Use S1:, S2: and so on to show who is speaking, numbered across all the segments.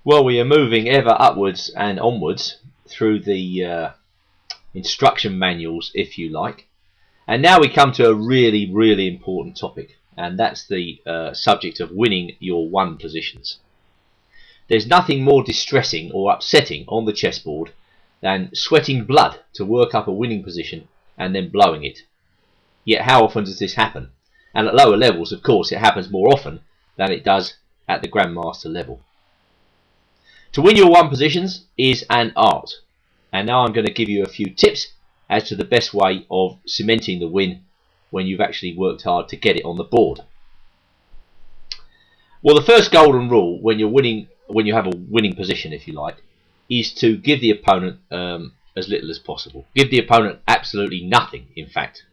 S1: Well, we are moving ever upwards and onwards through the instruction manuals, if you like. And now we come to a really, really important topic, and that's the subject of winning your won positions. There's nothing more distressing or upsetting on the chessboard than sweating blood to work up a winning position and then blowing it. Yet how often does this happen? And at lower levels, of course, it happens more often than it does at the Grandmaster level. To win your won positions is an art, and now I'm going to give you a few tips as to the best way of cementing the win when you've actually worked hard to get it on the board. Well, the first golden rule when you're winning, when you have a winning position, if you like, is to give the opponent as little as possible. Give the opponent absolutely nothing, in fact.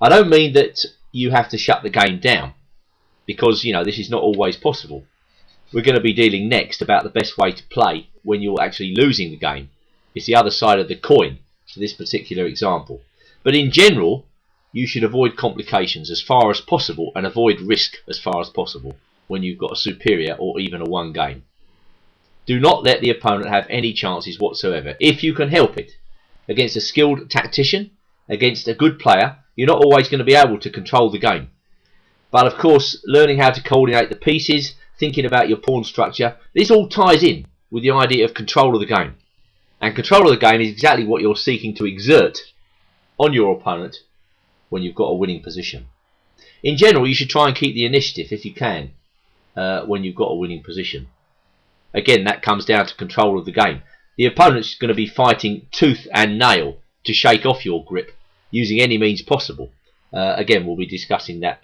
S1: I don't mean that you have to shut the game down, because this is not always possible. We're going to be dealing next about the best way to play when you're actually losing the game. It's the other side of the coin for this particular example. But in general, you should avoid complications as far as possible and avoid risk as far as possible when you've got a superior or even a won game. Do not let the opponent have any chances whatsoever, if you can help it. Against a skilled tactician, against a good player, you're not always going to be able to control the game. But of course, learning how to coordinate the pieces, thinking about your pawn structure, this all ties in with the idea of control of the game. And control of the game is exactly what you're seeking to exert on your opponent when you've got a winning position. In general, you should try and keep the initiative if you can when you've got a winning position. Again, that comes down to control of the game. The opponent's going to be fighting tooth and nail to shake off your grip using any means possible. Again, we'll be discussing that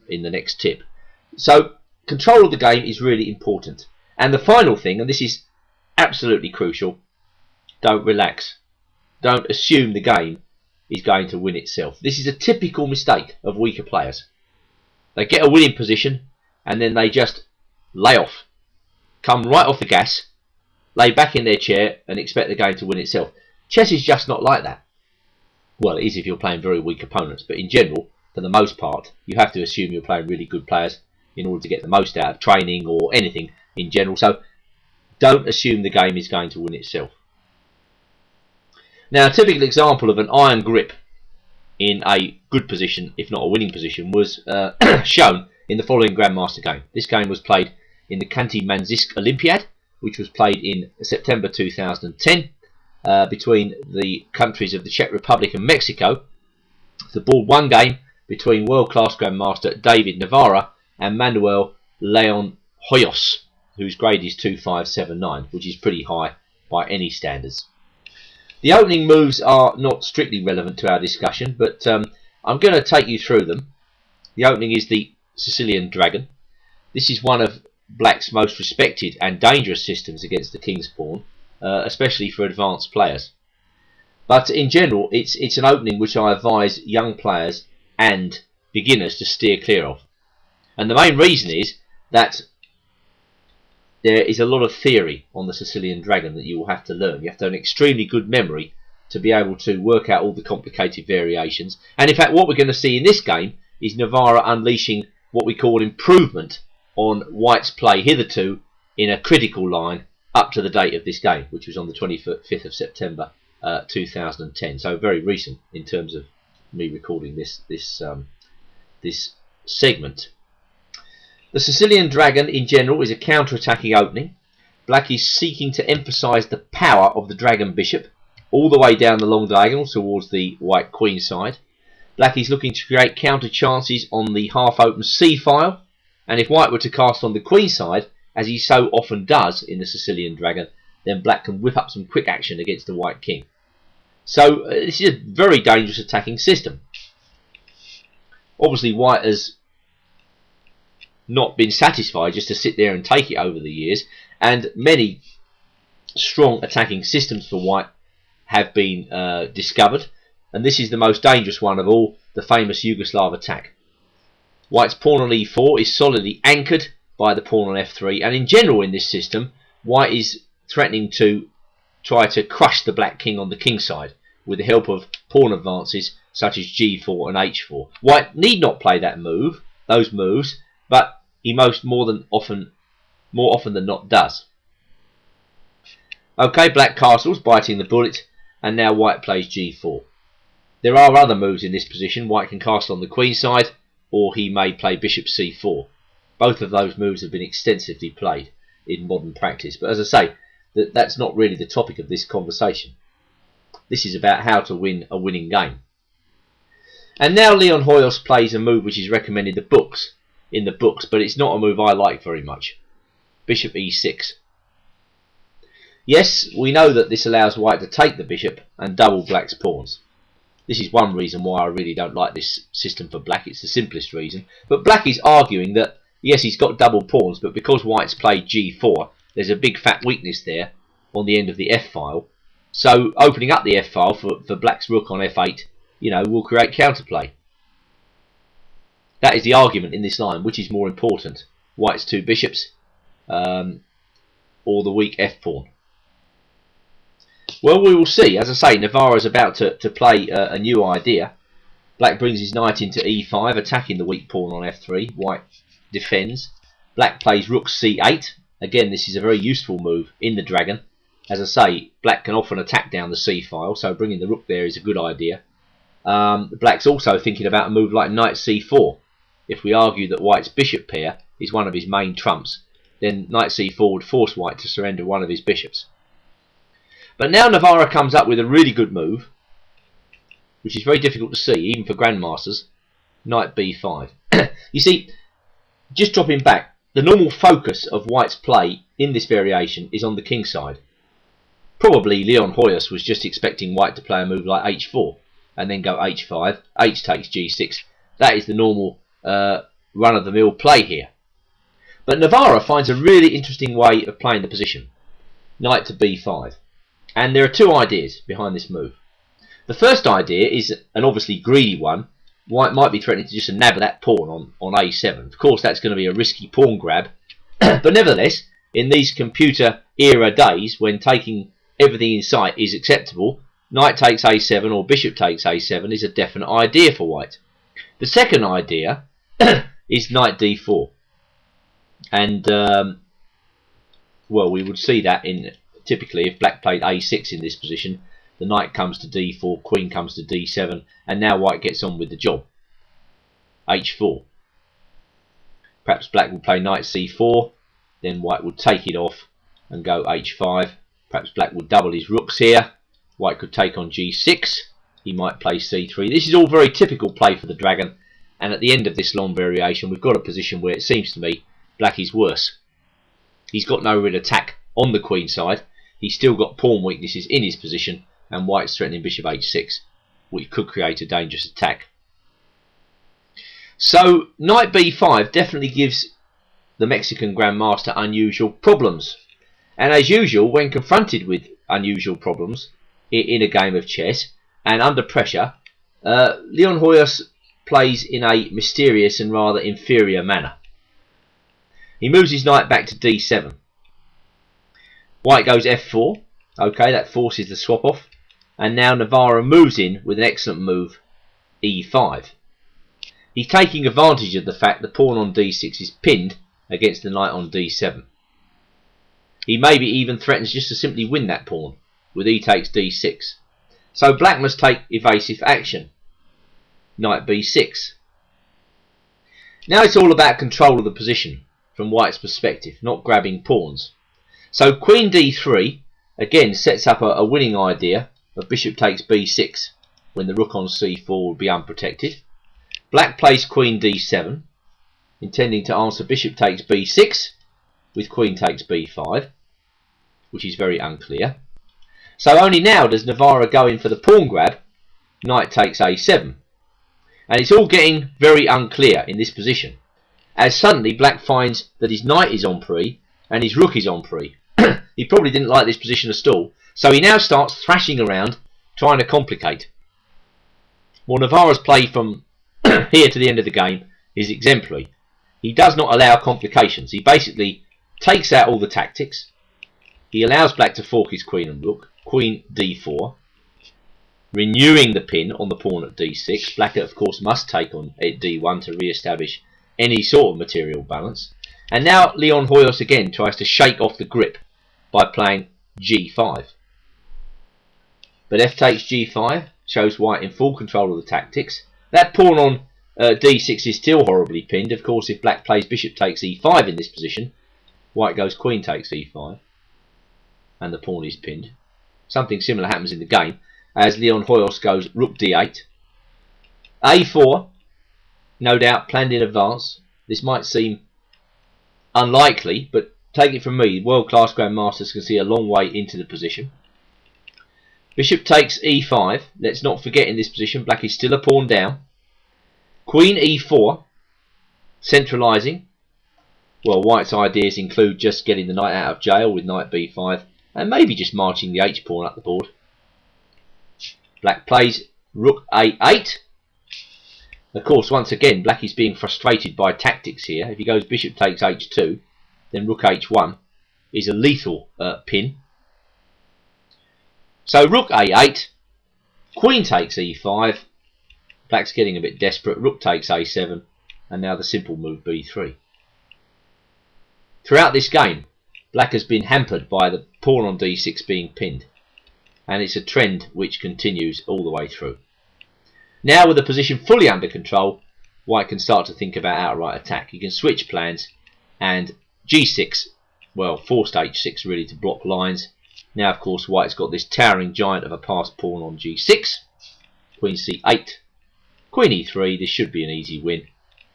S1: in the next tip. So, control of the game is really important. And the final thing, and this is absolutely crucial, don't relax. Don't assume the game is going to win itself. This is a typical mistake of weaker players. They get a winning position and then they just lay off. Come right off the gas, lay back in their chair and expect the game to win itself. Chess is just not like that. Well, it is if you're playing very weak opponents, but in general, for the most part, you have to assume you're playing really good players in order to get the most out of training or anything in general. So don't assume the game is going to win itself. Now, a typical example of an iron grip in a good position, if not a winning position, was shown in the following Grandmaster game. This game was played in the Khanty-Mansisk Olympiad, which was played in September 2010 between the countries of the Czech Republic and Mexico. The Vol.1 game between world-class Grandmaster David Navarra and Manuel Leon Hoyos, whose grade is 2579, which is pretty high by any standards. The opening moves are not strictly relevant to our discussion, but I'm going to take you through them. The opening is the Sicilian Dragon. This is one of Black's most respected and dangerous systems against the King's Pawn, especially for advanced players. But in general, it's an opening which I advise young players and beginners to steer clear of. And the main reason is that there is a lot of theory on the Sicilian Dragon that you will have to learn. You have to have an extremely good memory to be able to work out all the complicated variations. And in fact, what we're going to see in this game is Navarra unleashing what we call improvement on White's play hitherto in a critical line up to the date of this game, which was on the 25th of September 2010. So very recent in terms of me recording this segment. The Sicilian Dragon in general is a counter-attacking opening. Black is seeking to emphasise the power of the Dragon Bishop all the way down the long diagonal towards the White Queen side. Black is looking to create counter chances on the half-open c-file, and if White were to cast on the Queen side, as he so often does in the Sicilian Dragon, then Black can whip up some quick action against the White King. So this is a very dangerous attacking system. Obviously White has not been satisfied just to sit there and take it over the years, and many strong attacking systems for White have been discovered, and this is the most dangerous one of all, the famous Yugoslav attack. White's pawn on e4 is solidly anchored by the pawn on f3, and in general in this system White is threatening to try to crush the Black King on the king side with the help of pawn advances such as g4 and h4. White need not play those moves, but he more than often more often than not does. Okay, black castles, biting the bullet, and now white plays g4. There are other moves in this position. White can castle on the queen side, or he may play bishop c4. Both of those moves have been extensively played in modern practice. But as I say, that's not really the topic of this conversation. This is about how to win a winning game. And now Leon Hoyos plays a move which is recommended in the books, but it's not a move I like very much. Bishop e6. Yes, we know that this allows white to take the bishop and double black's pawns. This is one reason why I really don't like this system for black. It's the simplest reason. But black is arguing that, yes, he's got double pawns, but because white's played g4, there's a big fat weakness there on the end of the f-file. So opening up the f-file for black's rook on f8, will create counterplay. That is the argument in this line. Which is more important? White's two bishops or the weak f-pawn? Well, we will see. As I say, Navarro is about to play a new idea. Black brings his knight into e5, attacking the weak pawn on f3. White defends. Black plays rook c8. Again, this is a very useful move in the dragon. As I say, black can often attack down the c-file, so bringing the rook there is a good idea. Black's also thinking about a move like knight c4. If we argue that white's bishop pair is one of his main trumps, then knight c4 would force white to surrender one of his bishops. But now Navarro comes up with a really good move, which is very difficult to see, even for grandmasters. Knight b5. You see, just dropping back, the normal focus of white's play in this variation is on the king side. Probably Leon Hoyos was just expecting white to play a move like h4, and then go h5, h takes g6. That is the normal run-of-the-mill play here. But Navarro finds a really interesting way of playing the position. Knight to b5. And there are two ideas behind this move. The first idea is an obviously greedy one. White might be threatening to just nab that pawn on a7. Of course, that's going to be a risky pawn grab. But nevertheless, in these computer era days, when taking everything in sight is acceptable, knight takes a7 or bishop takes a7 is a definite idea for white. The second idea is knight d4. And, well, we would see that in... Typically, if black played a6 in this position, the knight comes to d4, queen comes to d7, and now white gets on with the job. h4. Perhaps black would play knight c4, then white would take it off and go h5. Perhaps black would double his rooks here. White could take on g6. He might play c3. This is all very typical play for the dragon, and at the end of this long variation, we've got a position where it seems to me black is worse. He's got no real attack on the queen side. He's still got pawn weaknesses in his position, and white's threatening bishop h6, which could create a dangerous attack. So knight b5 definitely gives the Mexican grandmaster unusual problems. And as usual, when confronted with unusual problems in a game of chess and under pressure, Leon Hoyos plays in a mysterious and rather inferior manner. He moves his knight back to d7. White goes f4. Okay, that forces the swap off. And now Navarro moves in with an excellent move, e5. He's taking advantage of the fact the pawn on d6 is pinned against the knight on d7. He maybe even threatens just to simply win that pawn with e takes d6. So black must take evasive action. Knight b6. Now it's all about control of the position from white's perspective, not grabbing pawns. So queen d3 again sets up a winning idea of bishop takes b6 when the rook on c4 will be unprotected. Black plays queen d7, intending to answer bishop takes b6 with queen takes b5, which is very unclear. So only now does Navarro go in for the pawn grab, knight takes a7. And it's all getting very unclear in this position, as suddenly black finds that his knight is en prise and his rook is en prise. He probably didn't like this position at all, so he now starts thrashing around, trying to complicate. Well, Navarro's play from here to the end of the game is exemplary. He does not allow complications. He basically takes out all the tactics. He allows black to fork his queen and rook. Queen d4, renewing the pin on the pawn at d6. Black, of course, must take on at d1 to re-establish any sort of material balance. And now Leon Hoyos again tries to shake off the grip by playing g5. But f takes g5 shows white in full control of the tactics. That pawn on d6 is still horribly pinned. Of course, if black plays bishop takes e5 in this position, white goes queen takes e5, and the pawn is pinned. Something similar happens in the game as Leon Hoyos goes rook d8. a4, no doubt planned in advance. This might seem unlikely, but take it from me, world-class grandmasters can see a long way into the position. Bishop takes e5. Let's not forget in this position black is still a pawn down. Queen e4, centralising. Well, white's ideas include just getting the knight out of jail with knight b5 and maybe just marching the h-pawn up the board. Black plays rook a8. Of course, once again, black is being frustrated by tactics here. If he goes bishop takes h2, then rook h1 is a lethal pin. So rook a8, queen takes e5, black's getting a bit desperate, rook takes a7, and now the simple move b3. Throughout this game, black has been hampered by the pawn on d6 being pinned, and it's a trend which continues all the way through. Now with the position fully under control, white can start to think about outright attack. He can switch plans, and g6, well, forced h6 really to block lines. Now, of course, white's got this towering giant of a passed pawn on g6. Queen c8, queen e3, this should be an easy win.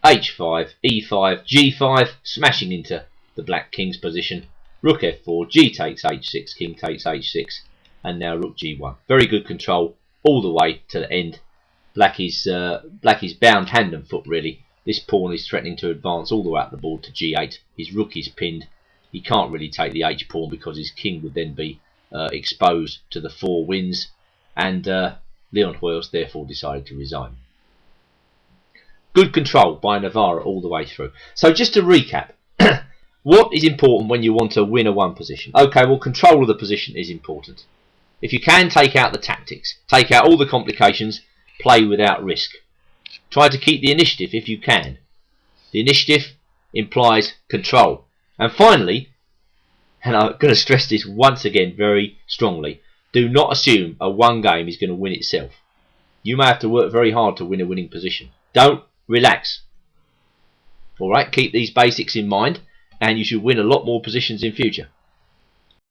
S1: h5, e5, g5, smashing into the black king's position. Rook f4, g takes h6, king takes h6, and now rook g1. Very good control all the way to the end. Black is bound hand and foot really. This pawn is threatening to advance all the way up the board to g8. His rook is pinned. He can't really take the h-pawn because his king would then be exposed to the 4 wins, and Leon Hoyos therefore decided to resign. Good control by Navarra all the way through. So just to recap, what is important when you want to win a 1 position? Okay, well, control of the position is important. If you can, take out the tactics, take out all the complications, play without risk. Try to keep the initiative if you can. The initiative implies control. And finally, and I'm going to stress this once again very strongly, do not assume a 1 game is going to win itself. You may have to work very hard to win a winning position. Don't relax. Alright, keep these basics in mind, and you should win a lot more positions in future.